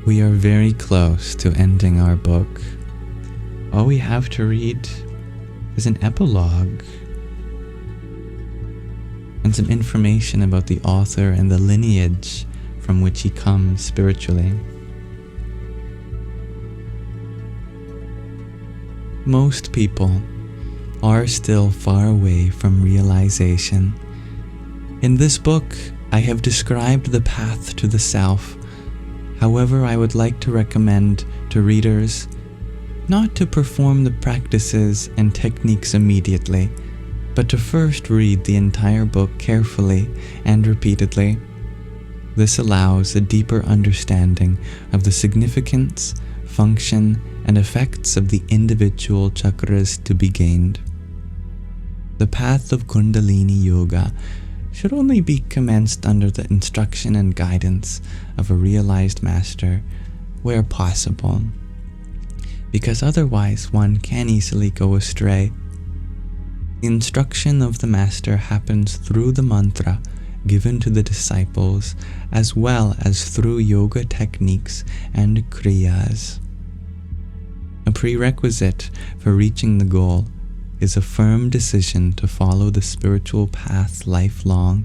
We are very close to ending our book. All we have to read is an epilogue and some information about the author and the lineage from which he comes spiritually. Most people are still far away from realization. In this book, I have described the path to the self. However, I would like to recommend to readers not to perform the practices and techniques immediately, but to first read the entire book carefully and repeatedly. This allows a deeper understanding of the significance, function, and effects of the individual chakras to be gained. The path of Kundalini Yoga should only be commenced under the instruction and guidance of a realized master where possible, because otherwise one can easily go astray. The instruction of the master happens through the mantra given to the disciples, as well as through yoga techniques and kriyas. A prerequisite for reaching the goal is a firm decision to follow the spiritual path lifelong,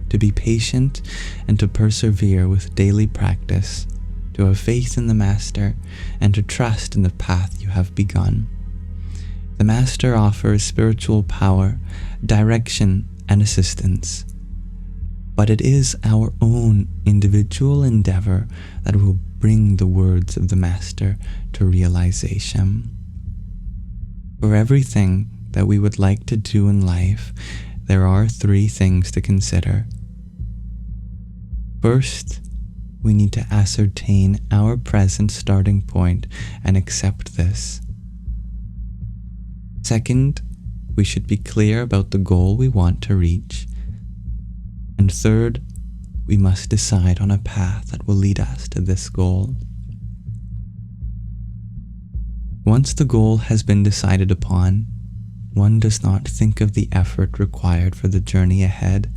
to be patient and to persevere with daily practice, to have faith in the Master, and to trust in the path you have begun. The Master offers spiritual power, direction, and assistance, but it is our own individual endeavor that will bring the words of the Master to realization. For everything that we would like to do in life, there are 3 things to consider. First, we need to ascertain our present starting point and accept this. Second, we should be clear about the goal we want to reach. And third, we must decide on a path that will lead us to this goal. Once the goal has been decided upon, one does not think of the effort required for the journey ahead.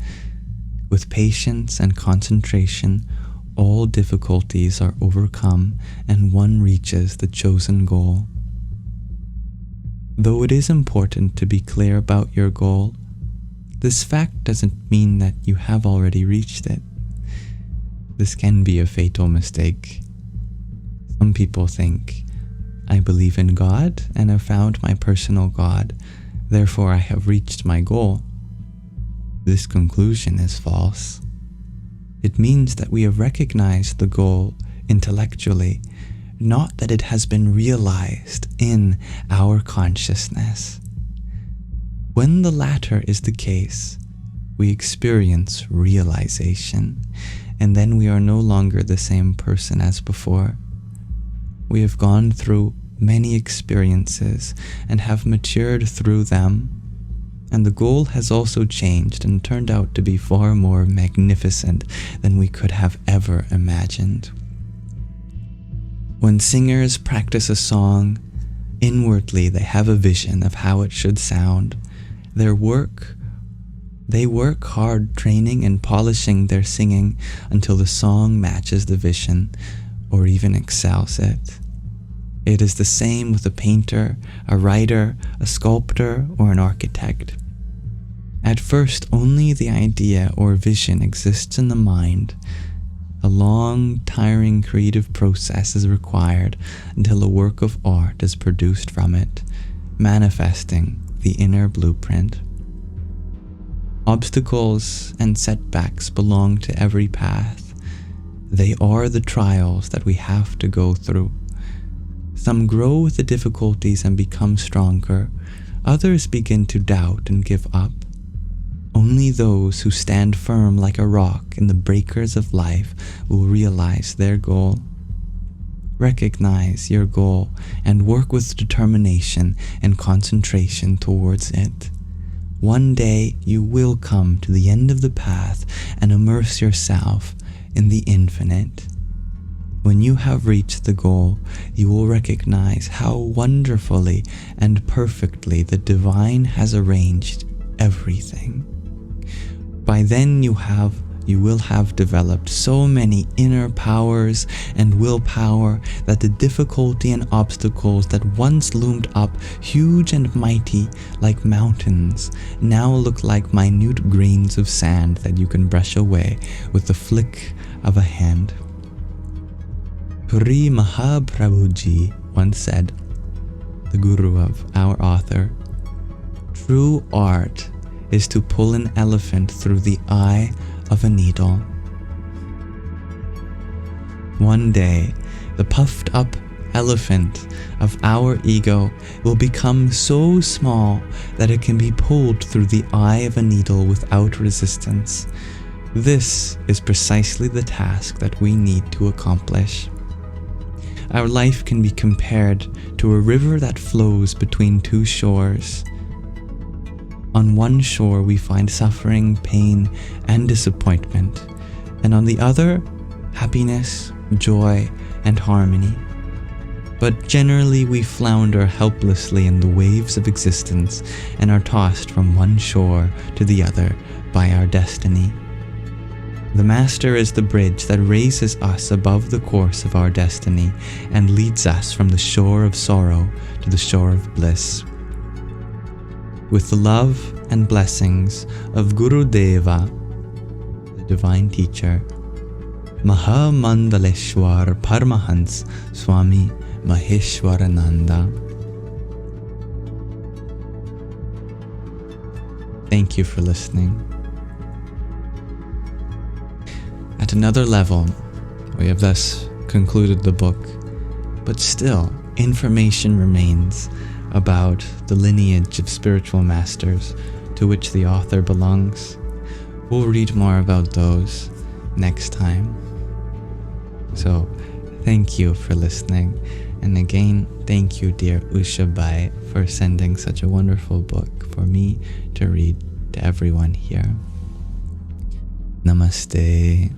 With patience and concentration, all difficulties are overcome and one reaches the chosen goal. Though it is important to be clear about your goal, this fact doesn't mean that you have already reached it. This can be a fatal mistake. Some people think, I believe in God and have found my personal God, therefore I have reached my goal. This conclusion is false. It means that we have recognized the goal intellectually, not that it has been realized in our consciousness. When the latter is the case, we experience realization, and then we are no longer the same person as before. We have gone through many experiences and have matured through them, and the goal has also changed and turned out to be far more magnificent than we could have ever imagined. When singers practice a song, inwardly they have a vision of how it should sound. They work hard training and polishing their singing until the song matches the vision or even excels it. It is the same with a painter, a writer, a sculptor, or an architect. At first, only the idea or vision exists in the mind. A long, tiring creative process is required until a work of art is produced from it, manifesting the inner blueprint. Obstacles and setbacks belong to every path. They are the trials that we have to go through. Some grow with the difficulties and become stronger. Others begin to doubt and give up. Only those who stand firm like a rock in the breakers of life will realize their goal. Recognize your goal and work with determination and concentration towards it. One day you will come to the end of the path and immerse yourself in the infinite. When you have reached the goal, you will recognize how wonderfully and perfectly the divine has arranged everything. By then you have you will have developed so many inner powers and willpower that the difficulty and obstacles that once loomed up huge and mighty like mountains now look like minute grains of sand that you can brush away with the flick of a hand. Puri Mahaprabhuji once said, the guru of our author, "True art is to pull an elephant through the eye of a needle." One day, the puffed up elephant of our ego will become so small that it can be pulled through the eye of a needle without resistance. This is precisely the task that we need to accomplish. Our life can be compared to a river that flows between two shores. On one shore we find suffering, pain, and disappointment, and on the other, happiness, joy, and harmony. But generally we flounder helplessly in the waves of existence and are tossed from one shore to the other by our destiny. The Master is the bridge that raises us above the course of our destiny and leads us from the shore of sorrow to the shore of bliss. With the love and blessings of Guru Deva, the Divine Teacher, Mahamandaleshwar Paramhans Swami Maheshwarananda. Thank you for listening. At another level, we have thus concluded the book, but still information remains about the lineage of spiritual masters to which the author belongs. We'll read more about those next time. So, thank you for listening, and again, thank you, dear Ushabai, for sending such a wonderful book for me to read to everyone here. Namaste.